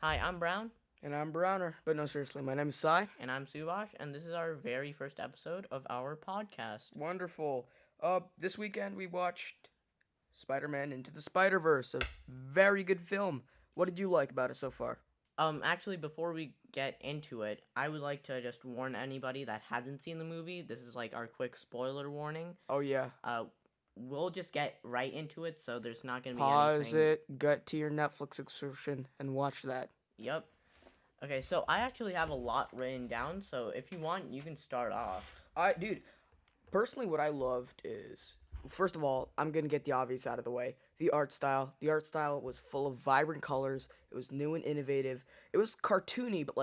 Hi, I'm Brown. And I'm Browner. But no, seriously, my name is Sai. And I'm Subhash, and this is our very first episode of our podcast. Wonderful. This weekend we watched Spiderman Into the Spiderverse, a very good film. What did you like about it so far? Actually, before we get into it, I would like to just warn anybody that hasn't seen the movie. This is like our quick spoiler warning. Oh, yeah. Uh, we'll just get right into it, so there's not gonna be Pause anything. it, get to your Netflix subscription, and watch that. Yep. Okay, so I actually have a lot written down, so if you want, you can start off. Dude, personally, what I loved is, first of all, I'm gonna get the obvious out of the way. The art style. The art style was full of vibrant colors. It was new and innovative. It was cartoony, but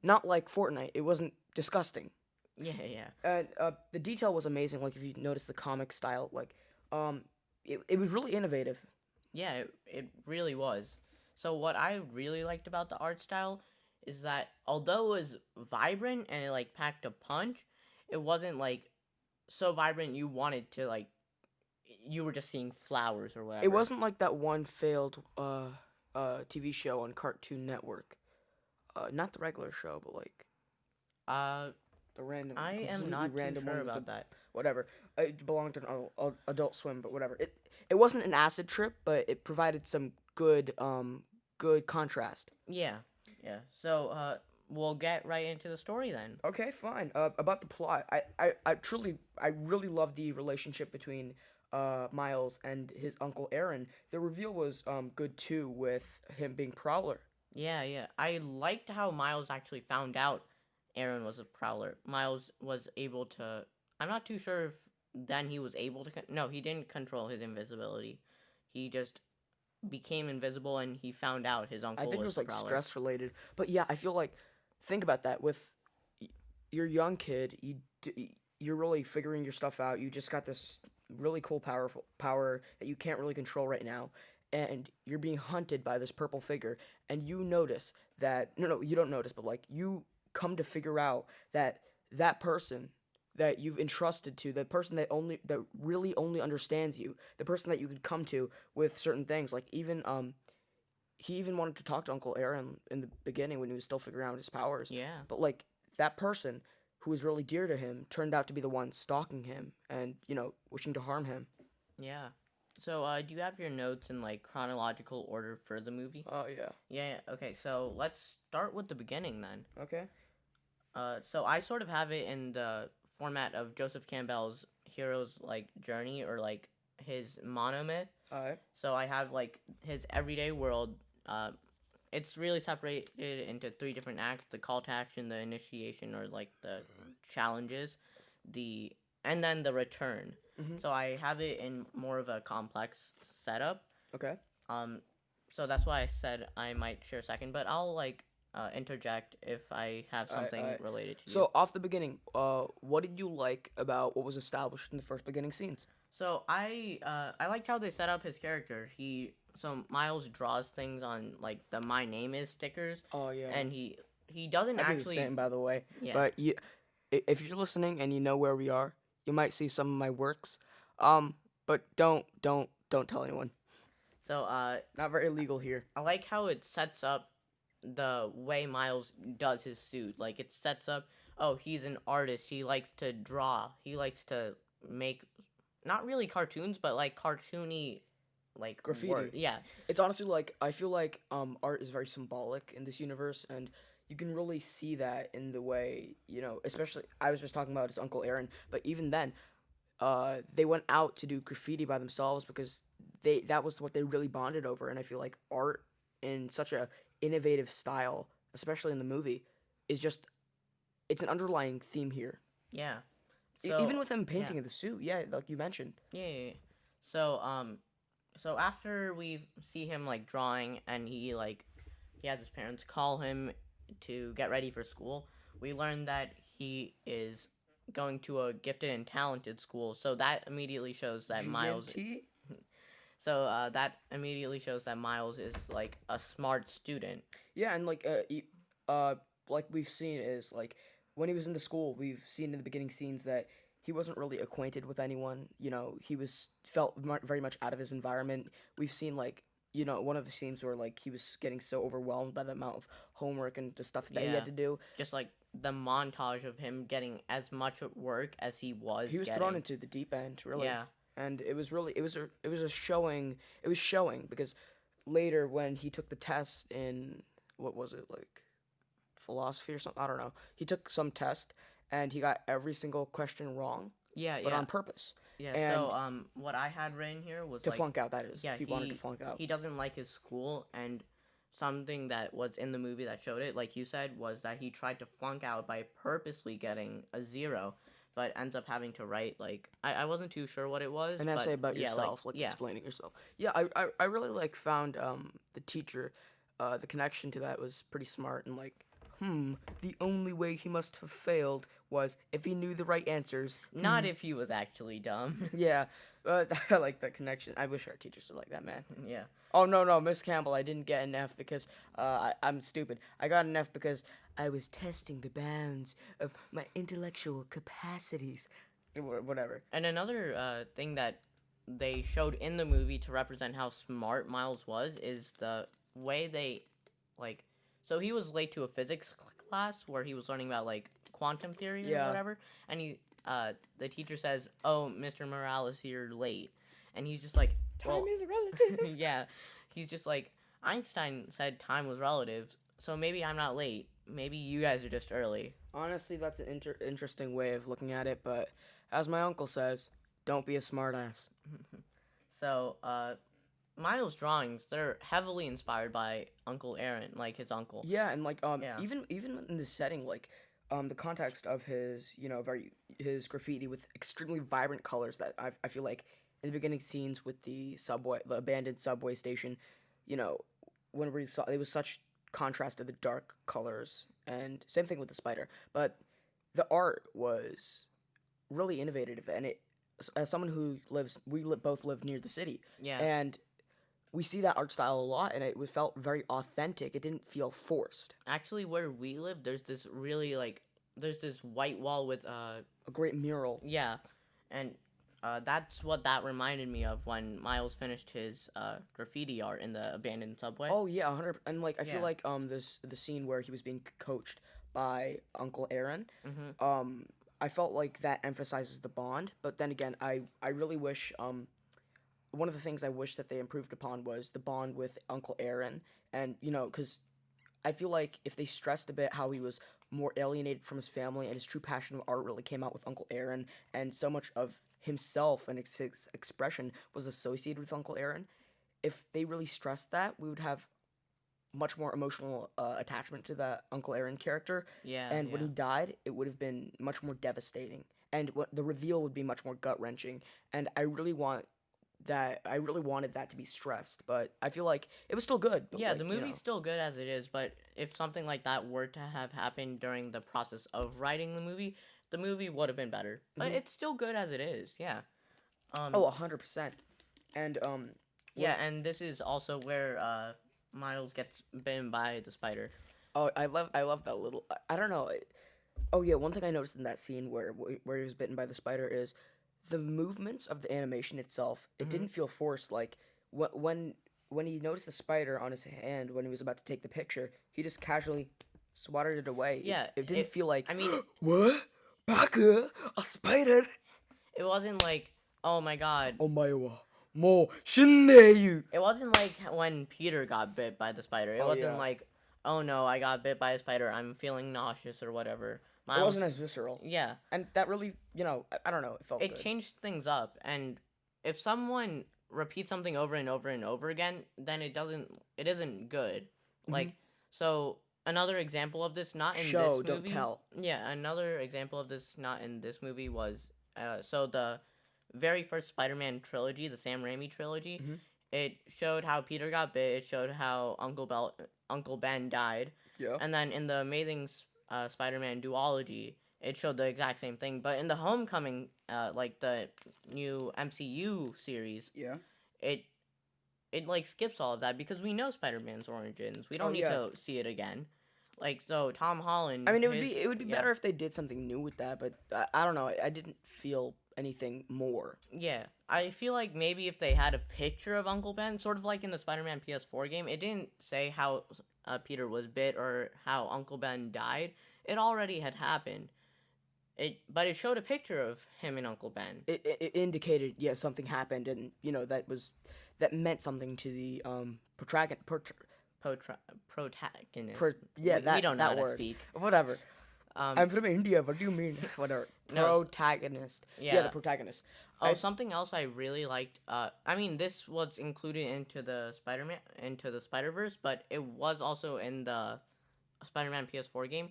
not like Fortnite. It wasn't disgusting. Yeah. And the detail was amazing. Like if you notice the comic style, um, it was really innovative. Yeah, it really was. So what I really liked about the art style is that although it was vibrant and it like packed a punch, it wasn't like so vibrant you wanted to like you were just seeing flowers or whatever. It wasn't like that one failed TV show on Cartoon Network. Not the regular show, but like uh the random, I am completely not too random sure one with about that. whatever. It belonged to an Adult Swim, but whatever. It wasn't an acid trip, but it provided some good contrast. Yeah. Yeah. So we'll get right into the story then. Okay, fine. About the plot, I really love the relationship between Miles and his uncle Aaron. The reveal was good too, with him being Prowler. Yeah. I liked how Miles actually found out Aaron was a prowler. Miles was able to. I'm not too sure if then he was able to. No, he didn't control his invisibility. He just became invisible and he found out his I uncle think it was was the like prowler. stress related, but yeah, I feel like think about that with your young kid. You're really figuring your stuff out. You just got this really cool powerful power that you can't really control right now, and you're being hunted by this purple figure, and you notice that no, you don't notice, but like you come to figure out that that person that you've entrusted to, the person that really only understands you, the person that you could come to with certain things, like even he even wanted to talk to Uncle Aaron in the beginning when he was still figuring out his powers. Yeah, But like that person who was really dear to him turned out to be the one stalking him and wishing to harm him. yeah. So, do you have your notes in like chronological order for the movie? Oh yeah. Yeah. Okay, so let's start with the beginning then. Okay. So I sort of have it in the format of Joseph Campbell's hero's like journey or like his monomyth. All right. So I have like his everyday world. It's really separated into three different acts: the call to action, the initiation, or like the challenges, the and then the return. Mhm. So I have it in more of a complex setup. Okay. Um, so that's why I said I might share second, but I'll like interject if I have something Alright. related to you. So off the beginning, what did you like about what was established in the first beginning scenes? So I liked how they set up his character. So Miles draws things on like the "My Name Is" stickers, Oh yeah. and he doesn't I do the actually. same, by the way. Yeah. But if you're listening and you know where we are, you might see some of my works. But don't tell anyone. So Not very legal here. I like how it sets up the way Miles does his suit. Like it sets up. Oh, he's an artist. He likes to draw. He likes to make not really cartoons, but like cartoony, like Graffiti. Yeah. It's honestly like I feel like art is very symbolic in this universe, and you can really see that in the way especially I was just talking about his uncle Aaron, but even then, they went out to do graffiti by themselves because that was what they really bonded over, and I feel like art in such a innovative style, especially in the movie, is just it's an underlying theme here. Yeah. So Even with him yeah. painting in the suit, yeah, like you mentioned. Yeah. So so after we see him like drawing and he has his parents call him to get ready for school, we learn that he is going to a gifted and talented school. So that immediately shows that Miles. GNT? So that immediately shows that Miles is like a smart student. Yeah, and like we've seen is like when he was in the school, we've seen in the beginning scenes that he wasn't really acquainted with anyone. He was felt very much out of his environment. We've seen like one of the scenes where like he was getting so overwhelmed by the amount of homework and the stuff that he Yeah. had to do. Just like the montage of him getting as much work as he was He was getting. thrown into the deep end, really. Yeah. And it was really it was a showing. It was showing because later when he took the test in what was it, like philosophy or something, I don't know. He took some test and he got every single question wrong, Yeah, but yeah. on purpose. Yeah, And so what I had written here was to like flunk out, that is. yeah, he wanted to flunk out. he doesn't like his school, and something that was in the movie that showed it, like you said, was that he tried to flunk out by purposely getting a 0, but ends up having to write like I wasn't too sure what it was. An but, essay about yeah, yourself, like yeah. explaining yourself. Yeah, I really like found the teacher, the connection to that was pretty smart, and like, the only way he must have failed was if he knew the right answers. Not if he was actually dumb. Yeah, I like that connection. I wish our teachers were like that, man. Yeah. Oh no, Miss Campbell, I didn't get an F because I'm stupid. I got an F because I was testing the bounds of my intellectual capacities. Whatever. And another thing that they showed in the movie to represent how smart Miles was is the way they, like, so he was late to a physics class where he was learning about, like, quantum theory or Yeah. whatever, and the teacher says, "Oh, Mr. Morales, you're late," and he's just like, Time is relative. yeah, he's just like, Einstein said time was relative, so maybe I'm not late. Maybe you guys are just early. Honestly, that's an interesting way of looking at it, but as my uncle says, don't be a smartass. So, Miles' drawings, they're heavily inspired by Uncle Aaron, like his uncle. Yeah, and like Yeah. even in the setting, like the context of his his graffiti with extremely vibrant colors that I feel like in the beginning scenes with the abandoned subway station, when we saw it was such contrast to the dark colors, and same thing with the spider, but the art was really innovative, and it as someone who both live near the city, Yeah. and we see that art style a lot, and it felt very authentic. It didn't feel forced. Actually, where we live, there's this really, like, there's this white wall with, A great mural. yeah, and that's what that reminded me of when Miles finished his graffiti art in the abandoned subway. Oh yeah, 100. And like I feel Yeah. like the scene where he was being coached by Uncle Aaron. Mm-hmm. I felt like that emphasizes the bond. But then again, I really wish one of the things I wish that they improved upon was the bond with Uncle Aaron, and because I feel like if they stressed a bit how he was more alienated from his family and his true passion of art really came out with Uncle Aaron, and so much of himself and his expression was associated with Uncle Aaron. If they really stressed that, we would have much more emotional attachment to the Uncle Aaron character. Yeah. And yeah. when he died, it would have been much more devastating, and the reveal would be much more gut wrenching. And I really wanted that to be stressed, but I feel like it was still good. But Yeah, like, the movie's still good as it is, but if something like that were to have happened during the process of writing the movie would have been better. But it's still good as it is, yeah. 100%. And Yeah, and this is also where Miles gets bitten by the spider. oh, I love that little. I don't know. Oh yeah, one thing I noticed in that scene where he was bitten by the spider is the movements of the animation itself. It didn't feel forced. Like when he noticed the spider on his hand when he was about to take the picture, he just casually swatted it away. Yeah, it didn't feel like. I mean, What? Baka? A spider? it wasn't like, oh my god. Omae wa mo shinneyu. It wasn't like when Peter got bit by the spider. It Oh, wasn't yeah. like, oh no, I got bit by a spider. I'm feeling nauseous or whatever. It wasn't as visceral. Yeah. And that really, I don't know, it felt It good. changed things up, and if someone repeats something over and over and over again, then it isn't good. Like, so another example of this, not in Show, this don't movie. tell. Yeah, another example of this, not in this movie, was so the very first Spider-Man trilogy, the Sam Raimi trilogy. It showed how Peter got bit. It showed how Uncle Ben died. Yeah. And then in the Amazing Spider-Man duology, it showed the exact same thing. But in the Homecoming, like the new MCU series, Yeah. it like skips all of that because we know Spider-Man's origins. We don't need to see it again. Like, so Tom Holland. I mean, it would be better if they did something new with that, but I don't know. I didn't feel anything more. Yeah, I feel like maybe if they had a picture of Uncle Ben, sort of like in the Spider-Man PS4 game, it didn't say how Peter was bit or how Uncle Ben died. It already had happened. But it showed a picture of him and Uncle Ben. It indicated something happened, and that meant something to the Protagonist. we don't know how to word. speak. Whatever. I'm from India. What do you mean? Whatever. Protagonist. Yeah, the protagonist. Something else I really liked. I mean, this was included into the Spider-Verse, but it was also in the Spider-Man PS4 game.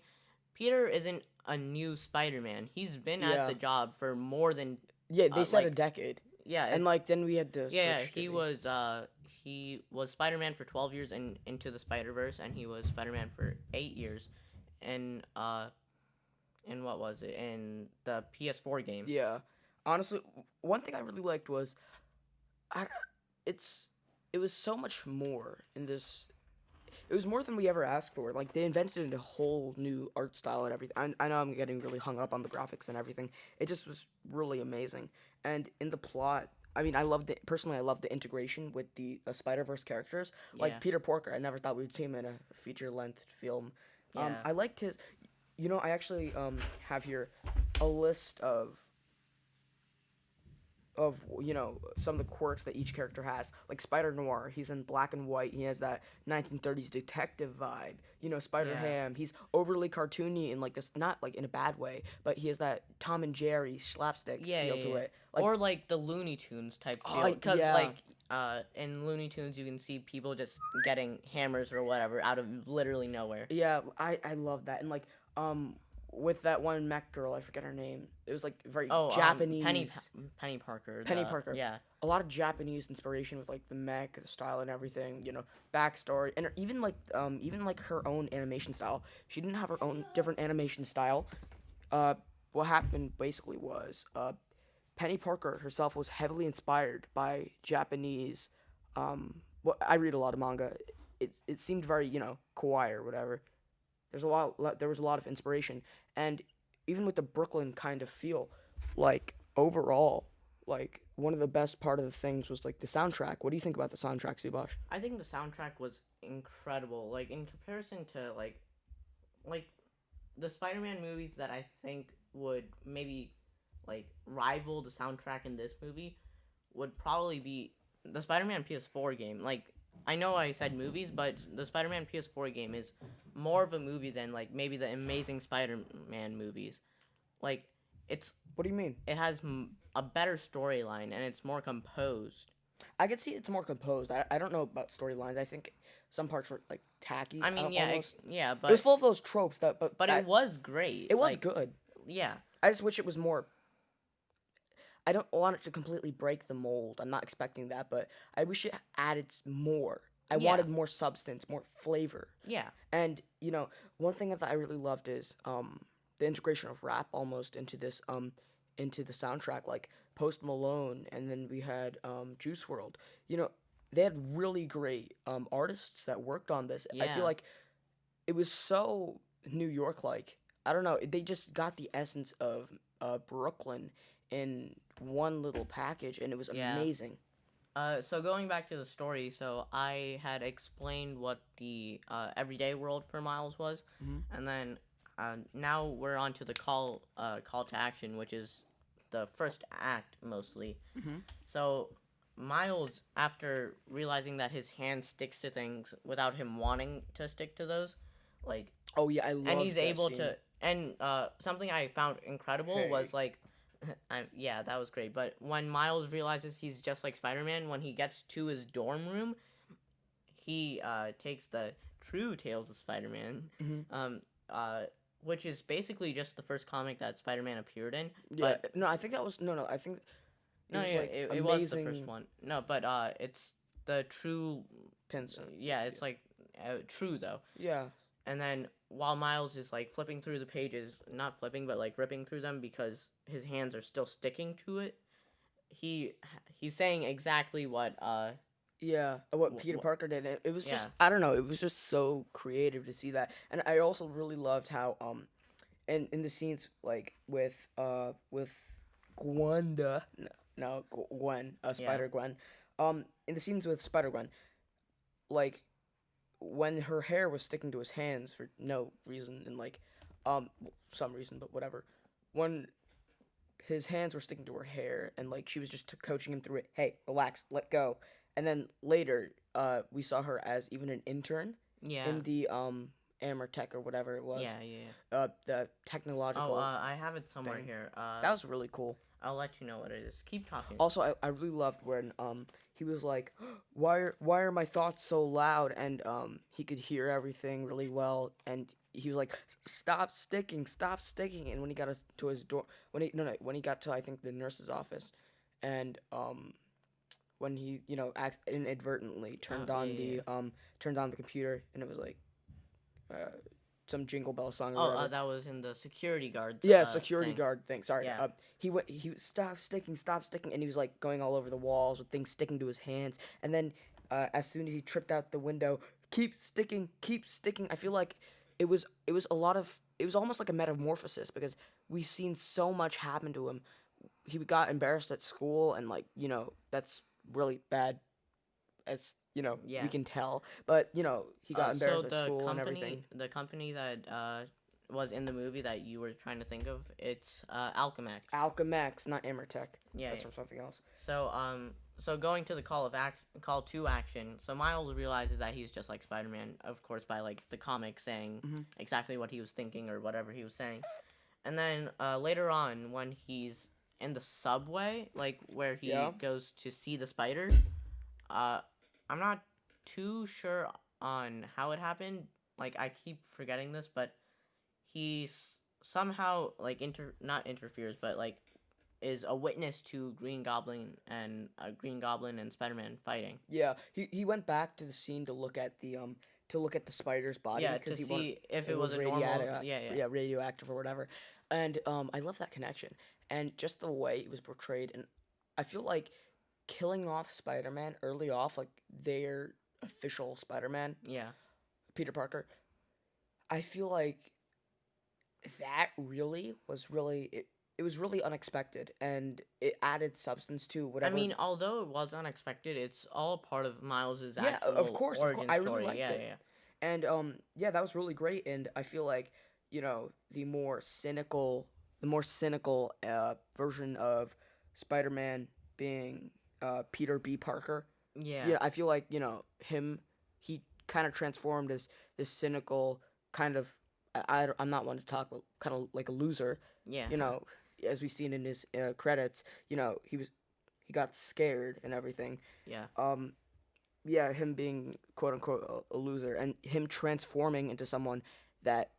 Peter isn't a new Spider-Man. He's been at the job for more than they said a decade. Yeah, and then we had to switch. He was Spider-Man for 12 years in Into the Spider-Verse, and he was Spider-Man for 8 years in what was it, in the PS4 game. Yeah. Honestly, one thing I really liked was it was so much more in this. It was more than we ever asked for. Like, they invented a whole new art style and everything. I know I'm getting really hung up on the graphics and everything. It just was really amazing. And in the plot, I mean, I loved the integration with the Spider-Verse characters. Like Peter Porker, I never thought we'd see him in a feature-length film. Yeah. I liked his. I actually have here a list of some of the quirks that each character has. Like Spider-Noir, he's in black and white. He has that 1930s detective vibe. Spider-Ham, he's overly cartoony in like this, not like in a bad way, but he has that Tom and Jerry slapstick feel to it. Like, or like the Looney Tunes type feel. Because in Looney Tunes you can see people just getting hammers or whatever out of literally nowhere. Yeah, I love that. And like with that one mech girl, I forget her name. It was like very Japanese. Penny Parker. Penny Parker. Yeah. A lot of Japanese inspiration with like the mech, the style, and everything. Backstory, and even like her own animation style. She didn't have her own different animation style. What happened basically was Penny Parker herself was heavily inspired by Japanese. I read a lot of manga. It seemed very kawaii or whatever. There was a lot of inspiration, and even with the Brooklyn kind of feel, like overall, like one of the best part of the things was like the soundtrack. What do you think about the soundtrack, Subhash? I think the soundtrack was incredible. Like in comparison to like the Spider-Man movies that I think would maybe like rival the soundtrack in this movie would probably be the Spider-Man PS4 game. Like, I know I said movies, but the Spider-Man PS4 game is more of a movie than like maybe the Amazing Spider-Man movies. Like, What do you mean? It has a better storyline and it's more composed. I could see it's more composed. I don't know about storylines. I think some parts were like tacky. I mean, but it was full of those tropes but it was great. It was good. Yeah. I just wish it was more. I don't want it to completely break the mold. I'm not expecting that, but I wish it added more. I wanted more substance, more flavor. Yeah. And one thing that I really loved is the integration of rap almost into this into the soundtrack, like Post Malone, and then we had Juice WRLD. They had really great artists that worked on this. Yeah. I feel like it was so New York like. I don't know. They just got the essence of Brooklyn in one little package, and it was amazing. So going back to the story, so I had explained what the everyday world for Miles was, and then now we're on to the call to action, which is the first act mostly. So Miles, after realizing that his hand sticks to things without him wanting to stick to those, like I love and he's that able scene. to. And something I found incredible was like. That was great. But when Miles realizes he's just like Spider-Man, when he gets to his dorm room, he takes the true Tales of Spider-Man, which is basically just the first comic that Spider-Man appeared in. Yeah, no, I think that was I think it was the first one. No, but it's the true. Tencent. Yeah, it's like true though. Yeah. And then while Miles is like flipping through the pages, not flipping, but like ripping through them because his hands are still sticking to it, he's saying exactly what what Peter Parker did. It was just I don't know, it was just so creative to see that. And I also really loved how in the scenes like with Gwanda, no, Gwen, Yeah. Spider Gwen. In the scenes with Spider Gwen, like when her hair was sticking to his hands for no reason, and like, some reason, but whatever. When his hands were sticking to her hair, and like she was just coaching him through it. Hey, relax, let go. And then later, we saw her as even an intern Yeah. in the Amertech or whatever it was. Yeah, yeah, yeah. The Oh, technological. I have it somewhere thing. here. That was really cool. I'll let you know what it is. Keep talking. Also, I really loved when he was like, why are my thoughts so loud? And he could hear everything really well, and he was like, stop sticking, stop sticking. And when he got to his door, when he got to, I think, the nurse's office, and when he inadvertently turned on Yeah, yeah. the computer, and it was like uh, some Jingle Bell song or Oh, whatever. that was in the security guard. Yeah, security thing. guard thing. Sorry. Yeah. He stop sticking, and he was like going all over the walls with things sticking to his hands. And then, as soon as he tripped out the window, keep sticking, keep sticking. I feel like it was almost like a metamorphosis, because we seen so much happen to him. He got embarrassed at school, and like that's really bad, as Yeah. we can tell. But he got embarrassed at school and company, everything. the company that was in the movie that you were trying to think of, it's Alchemax. Alchemax, not Amertech. Yeah, That's yeah. from something else. So going to the call to action. So Miles realizes that he's just like Spider-Man, of course, by like the comic saying exactly what he was thinking or whatever he was saying. And then later on, when he's in the subway, like where he goes to see the spider, I'm not too sure on how it happened. Like I keep forgetting this, but he somehow like not interferes, but like is a witness to Green Goblin and Spider-Man fighting. Yeah, he went back to the scene to look at the spider's body, Yeah, because to he see if it was a normal. Yeah. radioactive or whatever. And I love that connection, and just the way it was portrayed. And I feel like killing off Spider-Man early off, like their official Spider-Man, Yeah. Peter Parker. I feel like that it was really unexpected, and it added substance to whatever. I mean, although it was unexpected, it's all part of Miles's yeah, actual of course, origin I story. really liked Yeah, it. yeah. And yeah, that was really great. And I feel like the more cynical version of Spider-Man being Peter B. Parker. Yeah. Yeah, I feel like him. He kind of transformed as this cynical kind of. I'm not one to talk, but kind of like a loser. Yeah. As we've seen in his credits. He got scared and everything. Yeah. Yeah, him being quote unquote a loser, and him transforming into someone that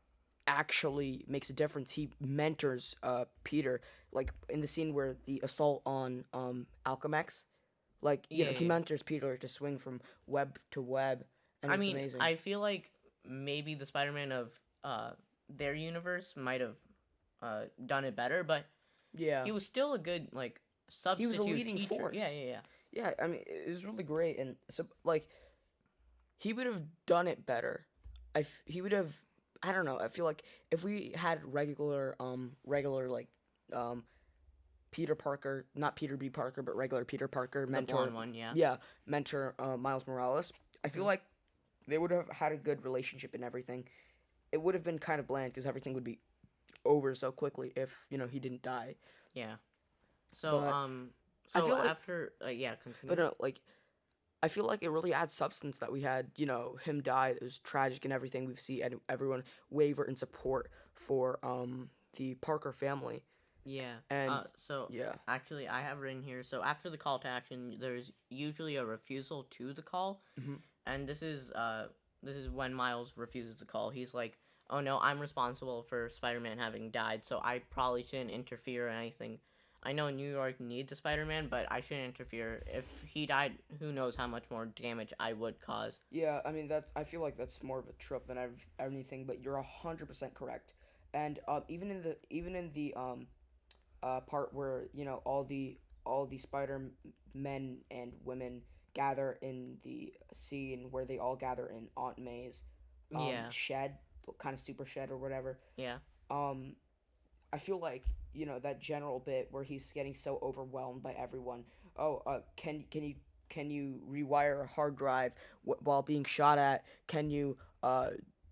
actually makes a difference. He mentors Peter, like in the scene where the assault on Alchemax, like he mentors Peter to swing from web to web, and it's amazing. I feel like maybe the Spider-Man of their universe might have done it better, but yeah, he was still a good like substitute. He was a leading teacher. force. Yeah. Yeah, I mean, it was really great, and so like, he would have done it better. He would have. I don't know. I feel like if we had regular like, Peter Parker, not Peter B. Parker, but regular Peter Parker, mentor, the blonde one, yeah. mentor Miles Morales. I feel like they would have had a good relationship and everything. It would have been kind of bland because everything would be over so quickly if he didn't die. Yeah. So I feel like, after continue. But no, like, I feel like it really adds substance that we had, him die. It was tragic and everything. We've seen everyone waver in support for the Parker family. Yeah. And yeah. Actually, I have written here. So after the call to action, there's usually a refusal to the call, and this is when Miles refuses the call. He's like, "Oh no, I'm responsible for Spider-Man having died, so I probably shouldn't interfere or anything. I know New York needs a Spider-Man, but I shouldn't interfere. If he died, who knows how much more damage I would cause." Yeah, I mean I feel like that's more of a trope than anything, but you're 100% correct. And even in the part where all the Spider men and women gather in the scene where they all gather in Aunt May's shed, kind of super shed or whatever. Yeah. I feel like that general bit where he's getting so overwhelmed by everyone. Oh, can you rewire a hard drive while being shot at? Can you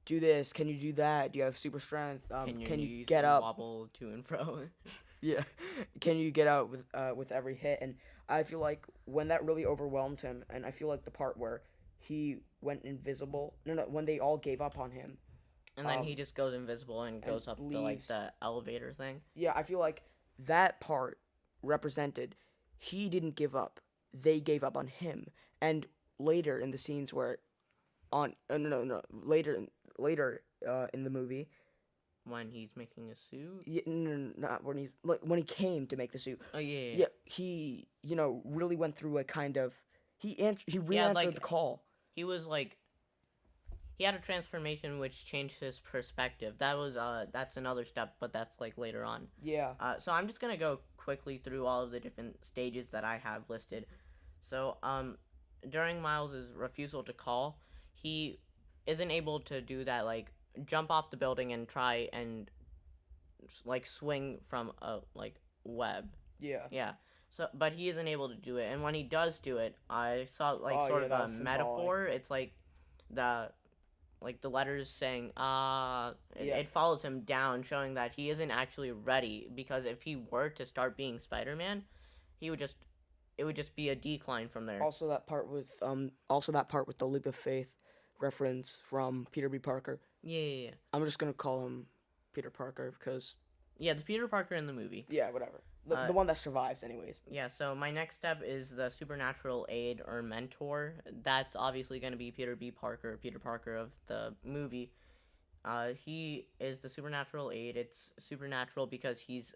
do this? Can you do that? Do you have super strength? Can your Can you knees get up? wobble to and fro? Yeah. Can you get out with every hit? And I feel like when that really overwhelmed him, and I feel like the part where he went invisible. No, when they all gave up on him. And then he just goes invisible and goes up leaves. the elevator thing. Yeah, I feel like that part represented he didn't give up. They gave up on him. And later in the scenes where no, later in the movie, When he's making a suit. yeah, no, not when he came to make the suit. Oh yeah. Yeah, he really went through a kind of he re-answered the call. He was like, he had a transformation which changed his perspective. That's another step, but that's like later on. Yeah. So I'm just gonna go quickly through all of the different stages that I have listed. So during Miles's refusal to call, he isn't able to do that, like jump off the building and try and like swing from a like web. Yeah. Yeah. So, but he isn't able to do it, and when he does do it, I saw like sort of a metaphor. It's like the letters saying it follows him down, showing that he isn't actually ready, because if he were to start being Spider-Man, it would just be a decline from there. Also that part with the leap of faith reference from Peter B. Parker. Yeah. I'm just gonna call him Peter Parker because the Peter Parker in the movie. Yeah, whatever. The one that survives, anyways. Yeah, so my next step is the supernatural aid or mentor. That's obviously going to be Peter Parker of the movie. He is the supernatural aid. It's supernatural because he's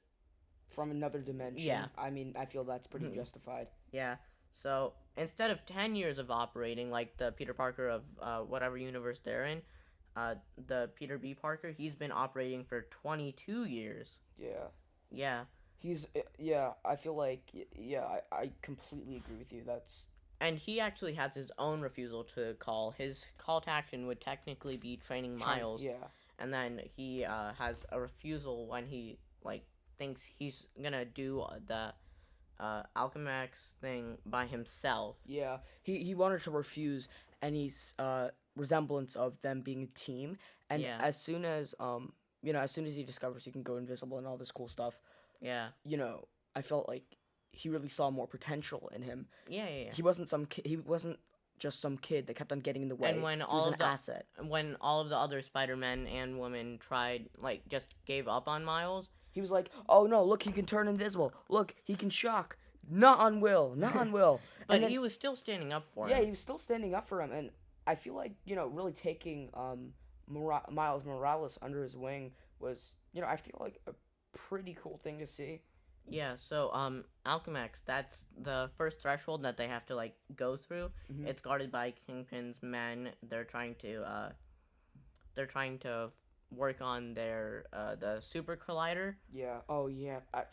from another dimension. Yeah. I mean, I feel that's pretty justified. Yeah. So instead of 10 years of operating, like the Peter Parker of whatever universe they're in, the Peter B. Parker, he's been operating for 22 years. Yeah. Yeah. I feel like, I completely agree with you. And he actually has his own refusal to call. His call to action would technically be training Miles. Yeah. And then he has a refusal when he, like, thinks he's gonna do the Alchemax thing by himself. Yeah. He wanted to refuse any resemblance of them being a team. And as soon as he discovers he can go invisible and all this cool stuff, yeah, I felt like he really saw more potential in him. Yeah. He wasn't he wasn't just some kid that kept on getting in the way. And when he was an asset. When all of the other Spider-Men and women tried, like, just gave up on Miles, he was like, "Oh no, look, he can turn invisible. Look, he can shock. Not on Will. But then, he was still standing up for him. Yeah, he was still standing up for him, and I feel like really taking Miles Morales under his wing was I feel like a pretty cool thing to see. Yeah, so Alchemax, that's the first threshold that they have to like go through. Mm-hmm. It's guarded by Kingpin's men. They're trying to work on their the super collider. Yeah. Oh yeah. I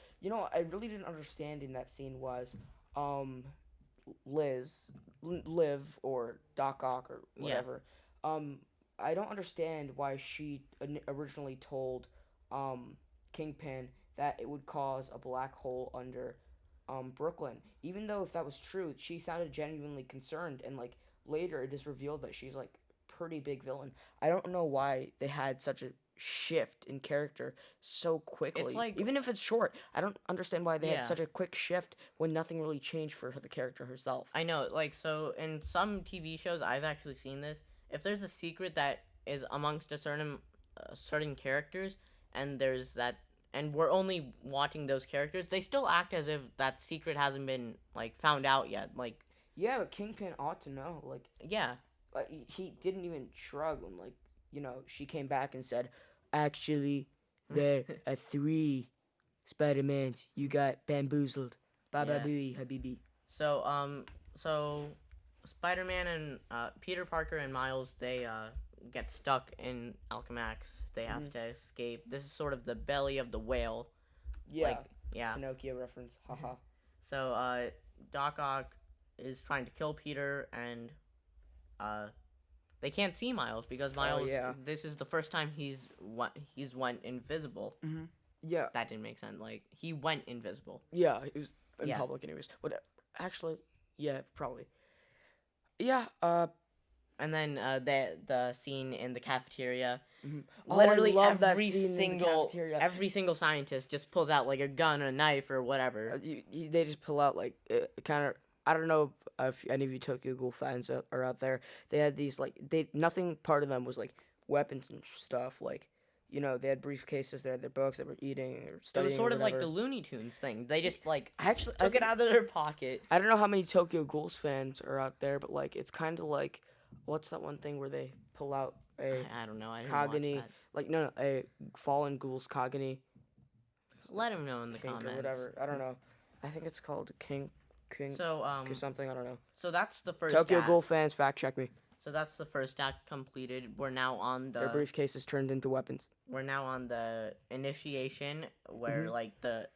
really didn't understand in that scene was Liv or Doc Ock or whatever. Yeah. I don't understand why she originally told Kingpin that it would cause a black hole under Brooklyn. Even though if that was true, she sounded genuinely concerned, and like later it is revealed that she's like pretty big villain. I don't know why they had such a shift in character so quickly. It's like, even if it's short, I don't understand why they had such a quick shift when nothing really changed for the character herself. I know, like, so in some TV shows, I've actually seen this. If there's a secret that is amongst a certain characters, and there's that, and we're only watching those characters, they still act as if that secret hasn't been like found out yet. Like, yeah, but Kingpin ought to know. Like, yeah, like he didn't even shrug when she came back and said, "Actually, there are 3 Spider-Mans. You got bamboozled. Baba booey, habibi." So Spider-Man and Peter Parker and Miles, they get stuck in Alchemax. They have to escape. This is sort of the belly of the whale. Yeah. Like, yeah. Pinocchio reference. Haha. So Doc Ock is trying to kill Peter, and they can't see Miles because Miles. This is the first time he's went invisible. Mm-hmm. Yeah. That didn't make sense. Like, he went invisible. Yeah, it was in Yeah. public anyways. But actually, yeah, probably. Yeah, And then the scene in the cafeteria. mhm. Literally I love that every scene in the single cafeteria. every single scientist just pulls out like a gun or a knife or whatever. They just pull out like kind of. I don't know if any of you Tokyo Ghoul fans are out there. They had these like nothing part of them was like weapons and stuff. Like, they had briefcases. They had their books. They were eating or It studying. was sort or of like the whatever. Looney Tunes thing. They just like Actually, took it out of their pocket. I don't know how many Tokyo Ghouls fans are out there, but like it's kind of like what's that one thing where they pull out a I don't know. I didn't Kagani, watch that. like no, a fallen ghoul's Kagani. Let him know in the Kink comments. or whatever. I don't know. I think it's called King So or something. I don't know. so that's the first Tokyo act. Ghoul fans, fact check me. So that's the first act completed. We're now on Their briefcases turned into weapons. we're now on the initiation where like the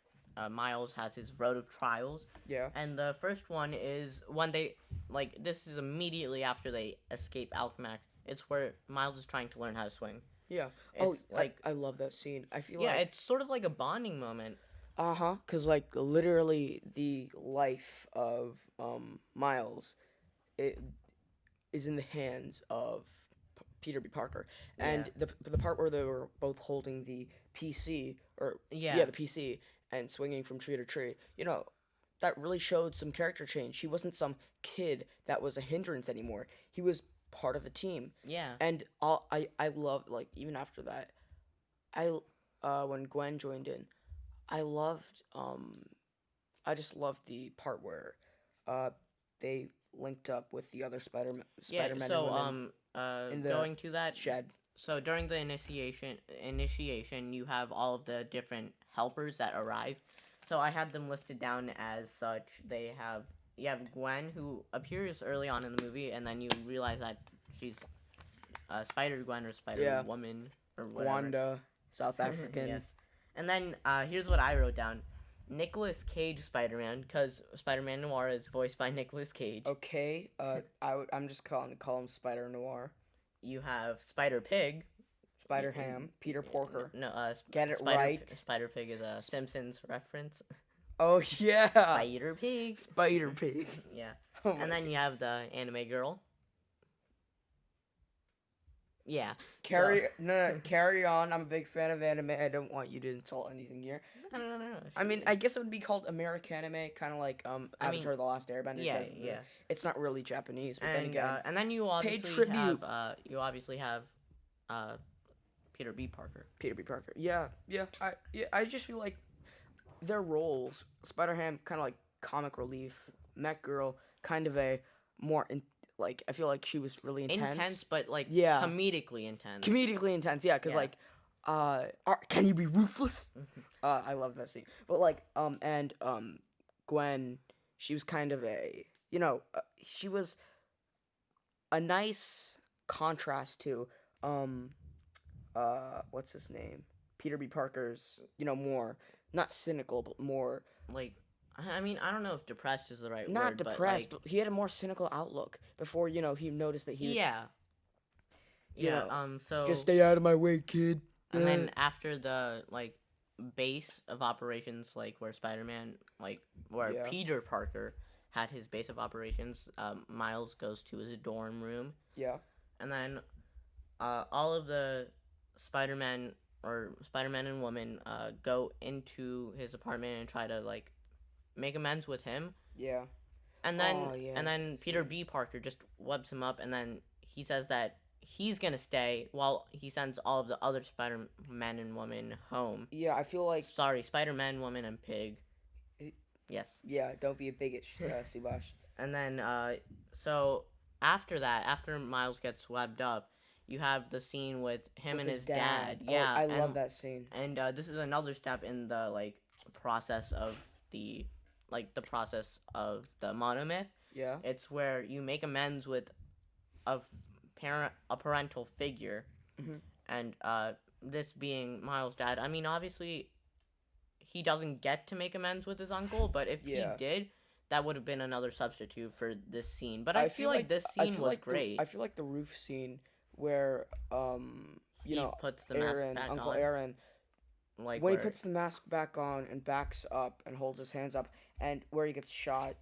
Miles has his road of trials. Yeah. And the first one is when they like this is immediately after they escape Alchemax. It's where Miles is trying to learn how to swing. Yeah. It's like I love that scene. I feel yeah, like it's sort of like a bonding moment. Cause like literally the life of Miles, it is in the hands of Peter B. Parker, and the part where they were both holding the PC or the PC and swinging from tree to tree, that really showed some character change. He wasn't some kid that was a hindrance anymore. He was part of the team. Yeah. And I love like even after that, when Gwen joined in, I just loved the part where they linked up with the other Spider-Man and women in the going to that shed. So during the initiation, you have all of the different helpers that arrive. So I had them listed down as such. You have Gwen, who appears early on in the movie, and then you realize that she's Spider Gwen or Spider Woman or whatever. Gwanda, South African. Yes. And then here's what I wrote down: Nicolas Cage Spider-Man, because Spider-Man Noir is voiced by Nicolas Cage. Okay. I'm just call him Spider Noir. You have Spider Pig. Spider Ham, Peter Porker. No, Get it Spider, right. Spider Pig is a Simpsons reference. Oh yeah. Spider Pig. Spider Pig. Yeah. Oh And then you have the anime girl. Yeah. Carry on. I'm a big fan of anime. I don't want you to insult anything here. No. I mean, I guess it would be called American anime, kind of like Avatar: The Last Airbender. Yeah. It's not really Japanese, but And then again, and then you obviously have Peter B. Parker. Peter B. Parker. Yeah. I just feel like their roles, Spider-Ham, kind of like comic relief, Mech Girl, kind of a more I feel like she was really intense, but like comedically intense. Comedically intense, yeah, because can you be ruthless? I love that scene. But Gwen, she was kind of she was a nice contrast to what's his name? Peter B. Parker's, more not cynical, but more I mean, I don't know if depressed is the right word. Not depressed, but he had a more cynical outlook before, he noticed that he so just stay out of my way, kid. And then after the base of operations, where Spider-Man, Peter Parker had his base of operations, Miles goes to his dorm room. Yeah. And then all of the Spider-Man and woman go into his apartment and try to make amends with him. Yeah. And then Peter B. Parker just webs him up, and then he says that he's gonna stay while he sends all of the other Spider-Man and woman home. Yeah, I feel like... Sorry, Spider-Man, woman, and pig. Yes. Yeah, don't be a bigot, Subhash. And then, so after that, after Miles gets webbed up, you have the scene with him and his dad. Yeah, I love that scene. And this is another step in the process of the monomyth. Yeah. It's where you make amends with a parental figure, and this being Miles' dad. I mean, obviously, he doesn't get to make amends with his uncle, but if he did, that would have been another substitute for this scene. But I feel like this scene was great. I feel like the roof scene where he puts the mask back Uncle on. Aaron like when he where puts the mask back on and backs up and holds his hands up, and where he gets shot,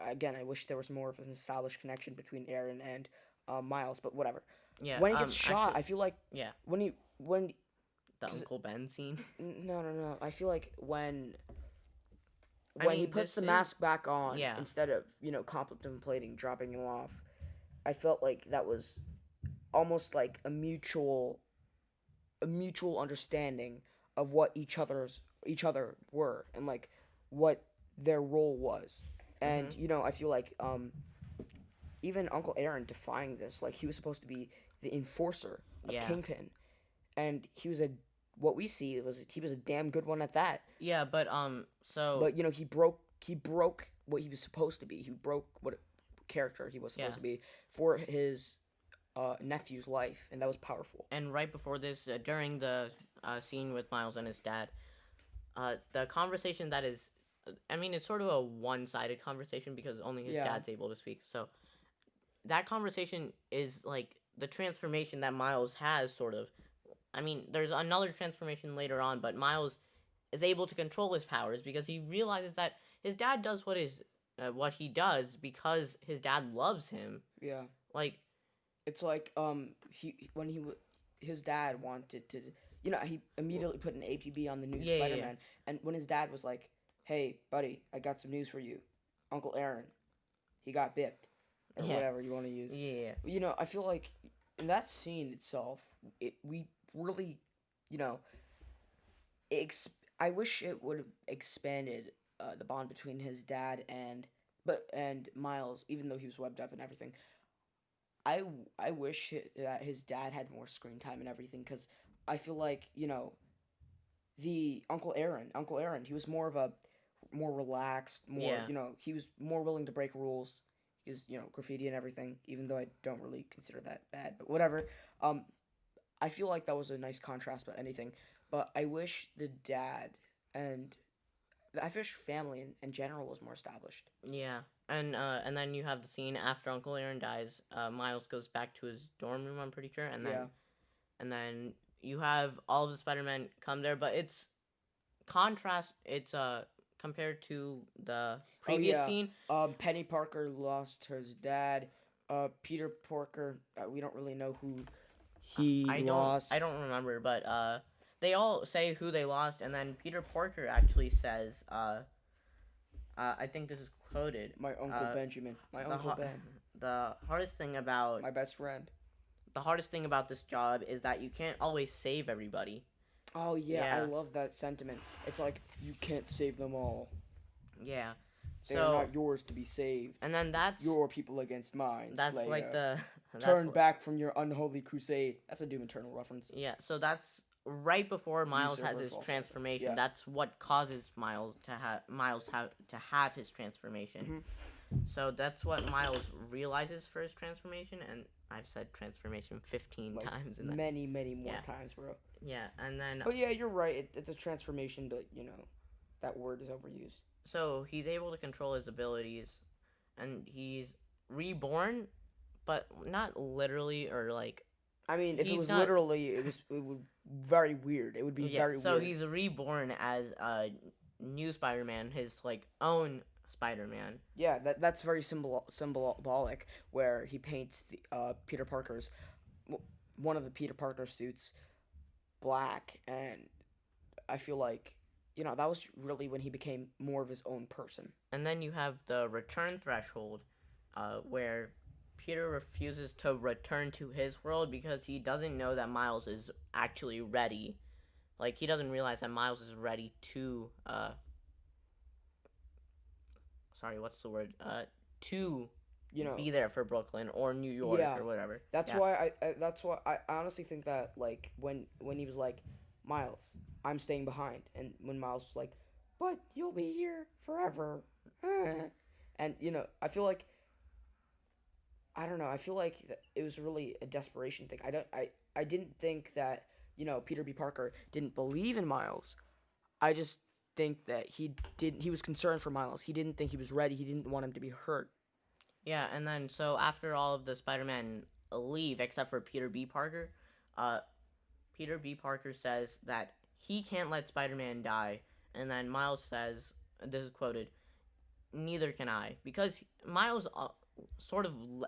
again, I wish there was more of an established connection between Aaron and Miles, but whatever. yeah When he gets shot, actually I feel like yeah when the cause, Uncle Ben scene. no, I feel like when I he mean puts this the is mask back on yeah instead of contemplating dropping him off, I felt like that was almost like a mutual understanding of what each other were, and like what their role was. And hmm I feel like even Uncle Aaron defying this, like he was supposed to be the enforcer of yeah Kingpin, and he was a what we see was he was a damn good one at that. yeah but so But he broke what he was supposed to be. He broke what character he was yeah. supposed to be for his nephew's life, and that was powerful. And right before this, during the scene with Miles and his dad, the conversation that is, I mean, it's sort of a one-sided conversation because only his Yeah, dad's able to speak. So that conversation is like the transformation that Miles has, sort of. I mean, there's another transformation later on, but Miles is able to control his powers because he realizes that his dad does what he does because his dad loves him. yeah. Like, It's like he when he his dad wanted to he immediately put an APB on the new yeah, Spider-Man, and when his dad was like, "Hey, buddy, I got some news for you. Uncle Aaron, he got bipped," or yeah, whatever you want to use. yeah, I feel like in that scene itself, we really, you know, I wish it would have expanded the bond between his dad and Miles, even though he was webbed up and everything. I wish that his dad had more screen time and everything, because I feel like the Uncle Aaron, he was more relaxed, yeah. he was more willing to break rules, because graffiti and everything. Even though I don't really consider that bad, but whatever. Um, I feel like that was a nice contrast, but anything. But I wish the dad and I wish family in general was more established. Yeah, and then you have the scene after Uncle Aaron dies. Miles goes back to his dorm room. I'm pretty sure, Yeah. and then you have all of the Spider-Man come there, but it's contrast. It's compared to the Oh previous yeah. scene. Penny Parker lost his dad. Peter Parker. We don't really know who he I lost. don't remember, but they all say who they lost, and then Peter Parker actually says I think this is quoted. My uncle Benjamin. My The uncle har- Ben. the hardest thing about My best friend. the hardest thing about this job is that you can't always save everybody. Oh yeah, I Yeah, love that sentiment. It's like you can't save them all. yeah. They are So not yours to be saved. and then Your people against mine, that's Slayer. like the Turn that's back from your unholy crusade. That's a Doom Eternal reference. yeah. So that's right before Miles has Usurper his false transformation. Yeah. That's what causes Miles to have his transformation. Mhm. So that's what Miles realizes for his transformation, and I've said transformation 15 Like times in that. many more Yeah. times, bro. Yeah, and then But yeah, you're right. It's a transformation, but that word is overused. so he's able to control his abilities, and he's reborn, but not literally or like I mean, if it he's was not. literally, it would very weird. It would be Yeah, very so weird. he's reborn as a new Spider-Man, his like own Spider-Man. Yeah, that's very symbolic. Where he paints the Peter Parker's one of the Peter Parker suits black, and I feel like that was really when he became more of his own person. And then you have the return threshold, where Peter refuses to return to his world because he doesn't know that Miles is actually ready. Like he doesn't realize that Miles is ready to sorry, what's the word? To be there for Brooklyn or New York Yeah, or whatever. that's Yeah. why that's why I honestly think that, like, when he was like, Miles, I'm staying behind, and when Miles was like, but you'll be here forever, and I feel like, I don't know, I feel like it was really a desperation thing. I didn't think that Peter B. Parker didn't believe in Miles. I just think that he was concerned for Miles. He didn't think he was ready. He didn't want him to be hurt. Yeah, and then so after all of the Spider-Man leave, except for Peter B. Parker, uh, Peter B. Parker says that he can't let Spider-Man die. And then Miles says, this is quoted, neither can I. Because Miles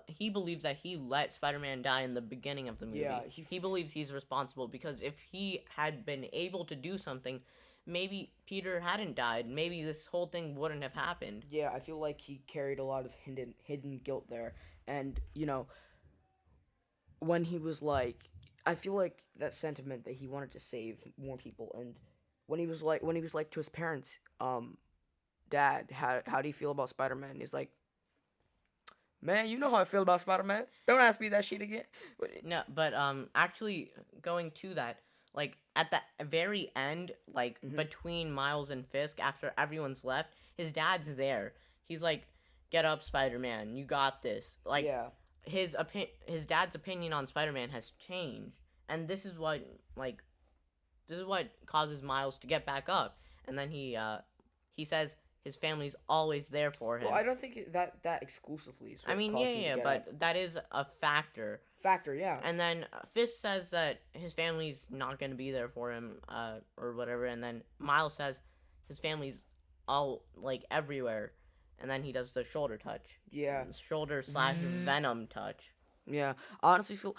he believes that he let Spider-Man die in the beginning of the movie. Yeah, he believes he's responsible because if he had been able to do something, maybe Peter hadn't died. Maybe this whole thing wouldn't have happened. Yeah, I feel like he carried a lot of hidden guilt there. And, when he was like, I feel like that sentiment that he wanted to save more people. And when he was like to his parents, Dad, how do you feel about Spider-Man? He's like, man, you know how I feel about Spider-Man. Don't ask me that shit again. No, but actually going to that, like at the very end, like between Miles and Fisk, after everyone's left, his dad's there. He's like, "Get up, Spider-Man. You got this." Like Yeah. his dad's opinion on Spider-Man has changed, and this is what causes Miles to get back up. And then he says his family's always there for him. Well, I don't think that exclusively is what I mean, caused me to get but up. that is a factor. Factor, yeah. And then Fisk says that his family's not going to be there for him, or whatever. And then Miles says his family's all, like, everywhere. And then he does the shoulder touch. Yeah. Shoulder / Venom touch. Yeah. I honestly feel,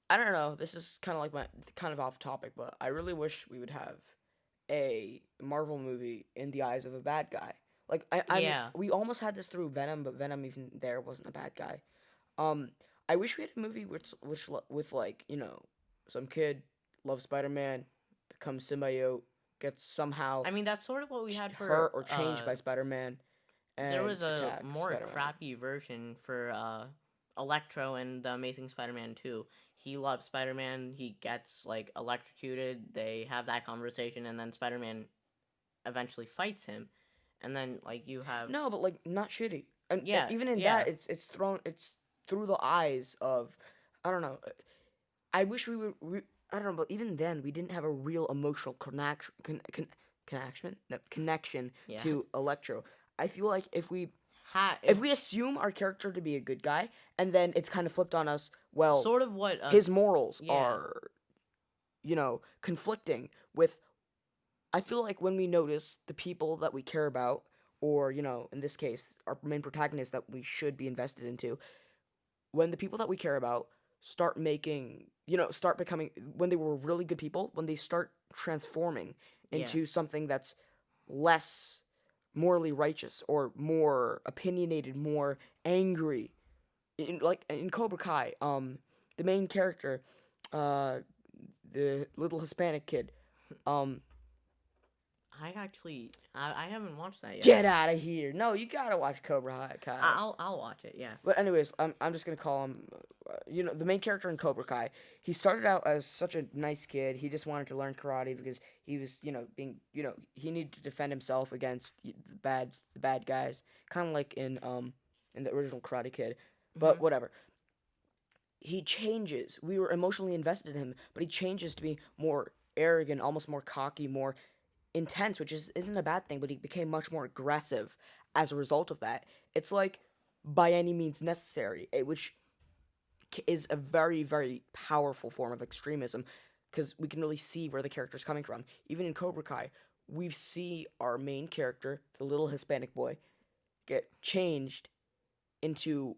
I don't know. This is kind of off topic, but I really wish we would have a Marvel movie in the eyes of a bad guy. Like, we almost had this through Venom, but Venom even there wasn't a bad guy. I wish we had a movie with like, some kid loves Spider-Man, becomes symbiote, gets somehow I mean, that's sort of what we had for hurt or changed by Spider-Man. And there was a attacks more Spider-Man. crappy version for Electro and the Amazing Spider-Man 2. He loves Spider-Man. He gets, like, electrocuted. They have that conversation, and then Spider-Man eventually fights him. And then, like, you have... No, but, like, not shitty. And Yeah, even in yeah. that, it's through the eyes of, I don't know. I wish we were, I don't know, but even then, we didn't have a real emotional connection Yeah. to Electro. I feel like if we assume our character to be a good guy, and then it's kind of flipped on us, well, sort of what... his morals yeah. are, conflicting with, I feel like when we notice the people that we care about, or, in this case, our main protagonist that we should be invested into, when the people that we care about start becoming, when they were really good people, when they start transforming into something that's less morally righteous or more opinionated, more angry, in Cobra Kai, the main character, the little Hispanic kid, I haven't watched that yet. Get out of here! No, you gotta watch Cobra Kai. I'll watch it. Yeah. But anyways, I'm just gonna call him, the main character in Cobra Kai. He started out as such a nice kid. He just wanted to learn karate because he was, he needed to defend himself against the bad guys, kind of like in the original Karate Kid. But whatever. He changes. We were emotionally invested in him, but he changes to be more arrogant, almost more cocky, more intense, which isn't a bad thing, but he became much more aggressive as a result of that. It's like by any means necessary, which is a very, very powerful form of extremism, because we can really see where the character's coming from. Even in Cobra Kai, we see our main character, the little Hispanic boy, get changed into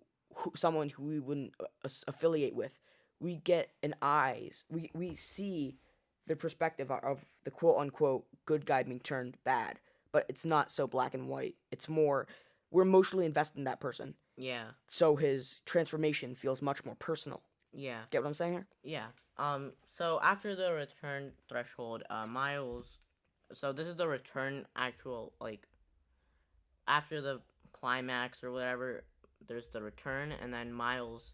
someone who we wouldn't affiliate with. We get an eyes. We see the perspective of the quote-unquote good guy being turned bad. But it's not so black and white. It's more, we're emotionally invested in that person. Yeah. So his transformation feels much more personal. Yeah. Get what I'm saying here? Yeah. So after the return threshold, Miles... So this is the return actual, like... After the climax or whatever, there's the return, and then Miles...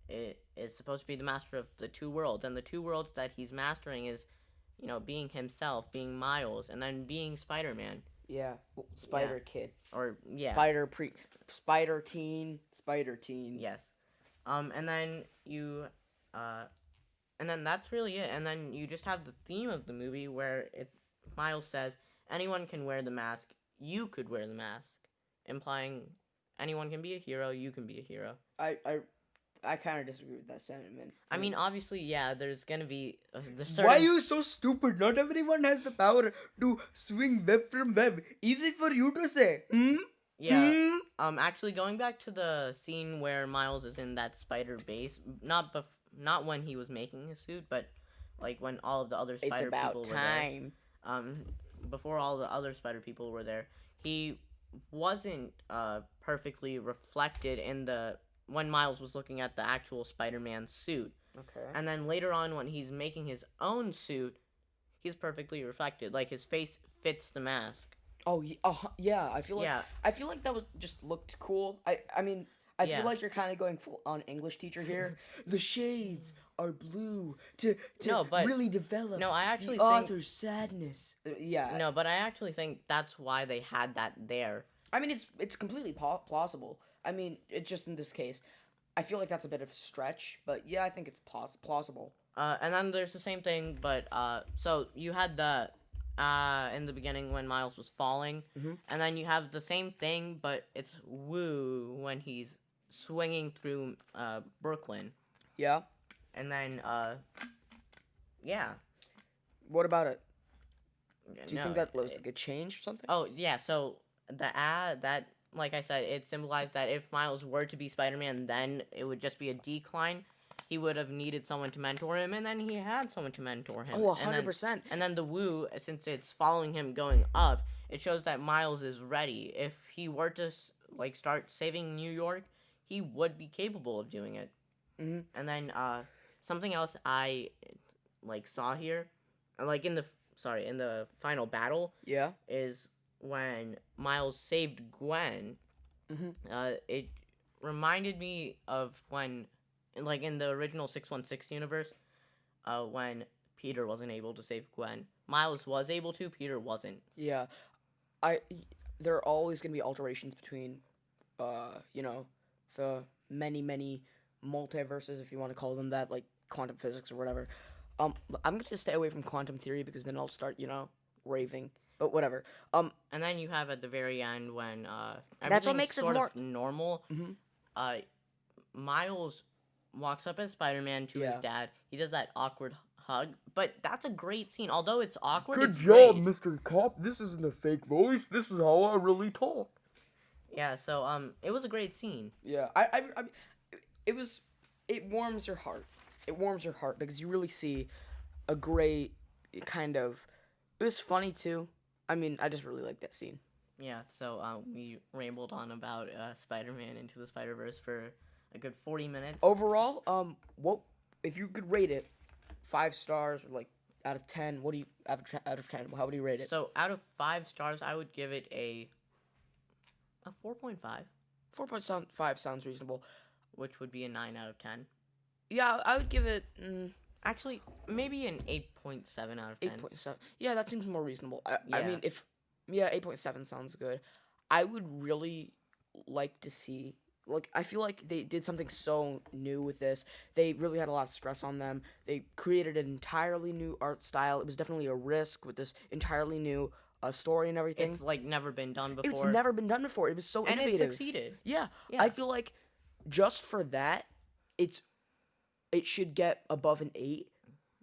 is supposed to be the master of the two worlds, and the two worlds that he's mastering is, being himself, being Miles, and then being Spider-Man. Yeah, Spider Kid. Or, yeah. Spider Teen. Yes. And then and then that's really it, and then you just have the theme of the movie where Miles says, anyone can wear the mask, you could wear the mask, implying anyone can be a hero, you can be a hero. I kind of disagree with that sentiment. I mean, obviously, yeah. There's gonna be Why are you so stupid? Not everyone has the power to swing web from web. Easy for you to say. Yeah. Actually, going back to the scene where Miles is in that spider base, not when he was making his suit, but like when all of the other spider people were there. Before all the other spider people were there, he wasn't perfectly reflected in the when Miles was looking at the actual Spider-Man suit. Okay. And then later on, when he's making his own suit, he's perfectly reflected. Like his face fits the mask. Oh yeah. I feel like that was just looked cool. I mean. I feel like you're kind of going full on English teacher here. The shades are blue to really develop the author's sadness. Yeah. No, but I actually think that's why they had that there. I mean, it's completely plausible. I mean, it's just in this case, I feel like that's a bit of a stretch, but yeah, I think it's plausible. And then there's the same thing, but so you had the in the beginning when Miles was falling, and then you have the same thing, but it's Woo when he's swinging through Brooklyn. Yeah. And then yeah. What about it? Do you think that was like a change or something? Oh yeah, so the that, like I said, it symbolized that if Miles were to be Spider-Man, then it would just be a decline. He would have needed someone to mentor him, and then he had someone to mentor him. Oh, 100%. And then the Woo, since it's following him going up, it shows that Miles is ready. If he were to like start saving New York, he would be capable of doing it. And then something else I like saw here, like in the final battle, is when Miles saved Gwen. It reminded me of when, like in the original 616 universe, when Peter wasn't able to save Gwen. Miles was able to, Peter wasn't. Yeah, there are always gonna be alterations between, the many multiverses, if you want to call them that, like quantum physics or whatever. I'm going to stay away from quantum theory because then I'll start, raving. But whatever. And then you have at the very end when that's what makes sort it more of normal. Miles walks up as Spider-Man to his dad. He does that awkward hug, but that's a great scene. Although it's awkward, Good it's job, great. Mr. Cop. This isn't a fake voice. This is how I really talk. Yeah, so it was a great scene. Yeah, it warms your heart. It warms your heart because you really see a great kind of. It was funny too. I mean, I just really like that scene. Yeah, so we rambled on about Spider-Man Into the Spiderverse for a good 40 minutes. Overall, what if you could rate it 5 stars or like out of 10? What do you out of 10? How would you rate it? So out of 5 stars, I would give it a 4.5. 4.5 sounds reasonable. Which would be a 9 out of 10. Yeah, I would give it. Actually, maybe an 8.7 out of 10. 8.7. Yeah, that seems more reasonable. I mean, 8.7 sounds good. I would really like to see. Like, I feel like they did something so new with this. They really had a lot of stress on them. They created an entirely new art style. It was definitely a risk with this entirely new story and everything. It's like never been done before. It's never been done before. It was so innovative. And it succeeded. Yeah. I feel like just for that, it should get above an 8.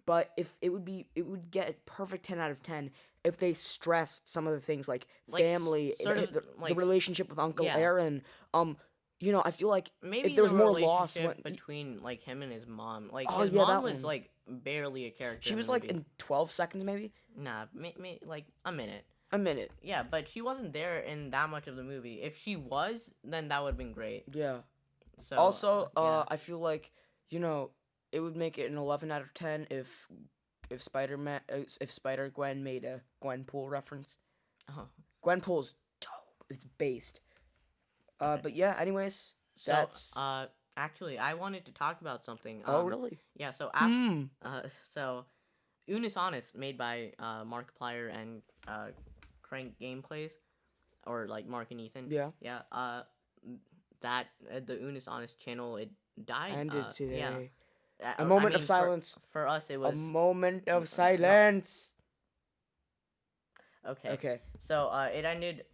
But if it would get a perfect 10 out of 10 if they stressed some of the things like family, the relationship with Uncle Aaron. I feel like maybe if there was more loss between like him and his mom, like his mom was like barely a character. She was like in 12 seconds maybe. Nah, like a minute. A minute. Yeah, but she wasn't there in that much of the movie. If she was, then that would have been great. Yeah. So also, I feel like it would make it an 11 out of 10 if Spider-Gwen made a Gwenpool reference. Gwenpool's dope. It's based. But yeah, anyways, that's... actually, I wanted to talk about something. Oh, really? Yeah, so so Unis Honest, made by Markiplier and Crank Gameplays, or like Mark and Ethan. Yeah. Yeah, that the Unis Honest channel, it died. Ended today. Yeah. A moment of silence. For us, it was... A moment of silence. Okay. So, it ended...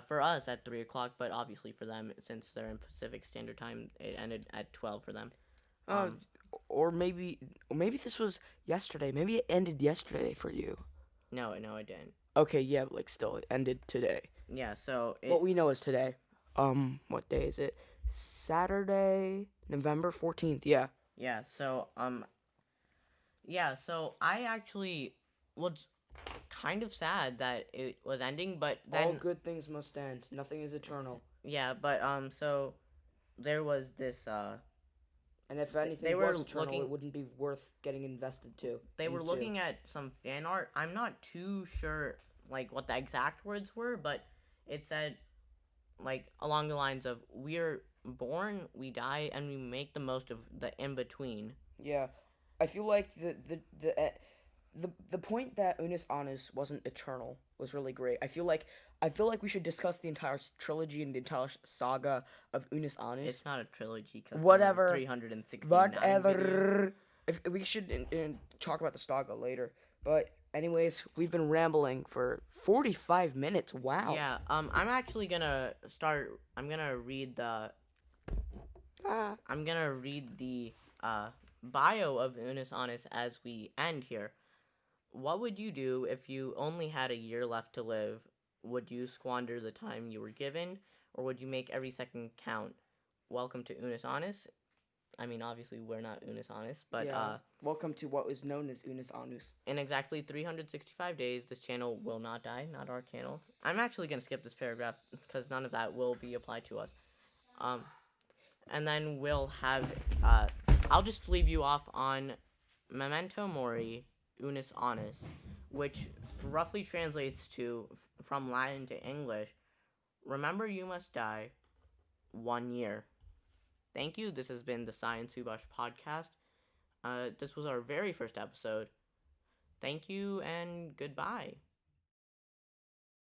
for us at 3 o'clock, but obviously for them, since they're in Pacific Standard Time, it ended at 12 for them. Uh, Um, or maybe this was yesterday. Maybe it ended yesterday for you. no, I didn't. Okay, yeah, but, like still it ended today. Yeah, so What it we know is today. What day is it? Saturday, November 14th. Yeah. yeah, so so I actually was kind of sad that it was ending, but All then good things must end. Nothing is eternal. yeah, but so there was this And if they anything were was eternal, looking it wouldn't be worth getting invested they were into. looking at some fan art. I'm not too sure like what the exact words were, but it said like along the lines of we're born, we die, and we make the most of the in between. Yeah, I feel like the point that Unus Annus wasn't eternal was really great. I feel like we should discuss the entire trilogy and the entire saga of Unus Annus. It's not a trilogy because there are Whatever, 369 videos. whatever. If we should talk about the saga later, but anyways, we've been rambling for 45 minutes. Wow. Yeah, I'm actually gonna start. Ah. I'm gonna read the bio of Unus Annus as we end here. What would you do if you only had a year left to live? Would you squander the time you were given, or would you make every second count? Welcome to Unus Annus. I mean, obviously, we're not Unus Annus, but Yeah. Welcome to what is known as Unus Annus. in exactly 365 days, this channel will not die, not our channel. I'm actually going to skip this paragraph because none of that will be applied to us. Um, and then we'll have, I'll just leave you off on Memento Mori, Unus Annus, which roughly translates to, from Latin to English, remember you must die, 1 year. Thank you. This has been the Science Subhash podcast. This was our very first episode. Thank you and goodbye.